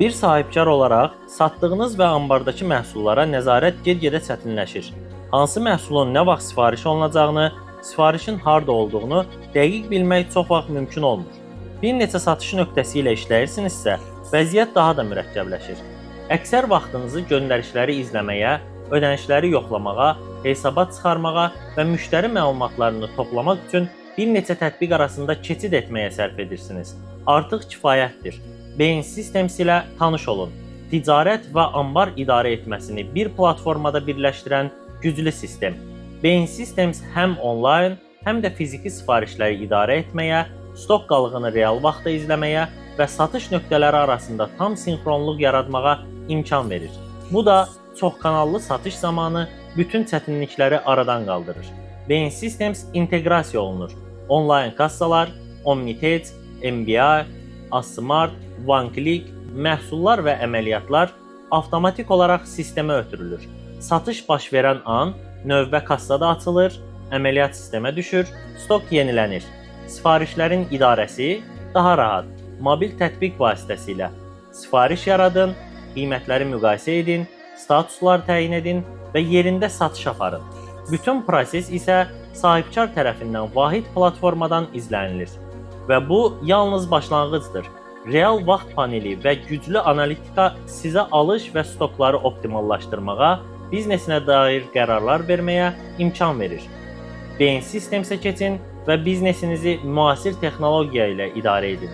Bir sahibkar olaraq satdığınız və ambardakı məhsullara nəzarət get-gedə çətinləşir. Hansı məhsulun nə vaxt sifariş olunacağını, sifarişin harda olduğunu dəqiq bilmək çox vaxt mümkün olmur. Bir neçə satış nöqtəsi ilə işləyirsinizsə, vəziyyət daha da mürəkkəbləşir. Əksər vaxtınızı göndərişləri izləməyə, ödənişləri yoxlamağa, hesabat çıxarmağa və müştəri məlumatlarını toplamaq üçün bir neçə tətbiq arasında keçid etməyə sərf edirsiniz. Artıq kifayətdir. Beyin Systems ilə tanış olun. Ticarət və ambar idarə etməsini bir platformada birləşdirən güclü sistem. Beyin Systems həm onlayn, həm də fiziki sifarişləri idarə etməyə, stok qalığını real vaxtda izləməyə və satış nöqtələri arasında tam sinxronluq yaratmağa imkan verir. Bu da çoxkanallı satış zamanı bütün çətinlikləri aradan qaldırır. Beyin Systems inteqrasiya olunur. Onlayn kassalar, Omnitage, MBA, Asmart, OneClick, məhsullar və əməliyyatlar avtomatik olaraq sistemə ötürülür. Satış baş verən an növbə kassada açılır, əməliyyat sistemə düşür, stok yenilənir. Sifarişlərin idarəsi daha rahat, mobil tətbiq vasitəsilə. Sifariş yaradın, qiymətləri müqayisə edin, statuslar təyin edin və yerində satış aparın. Bütün proses isə sahibkar tərəfindən vahid platformadan izlənilir. Və bu yalnız başlanğıcdır. Real vaxt paneli və güclü analitika sizə alış və stokları optimallaşdırmağa, biznesinə dair qərarlar verməyə imkan verir. Beyin Systemsə keçin və biznesinizi müasir texnologiya ilə idarə edin.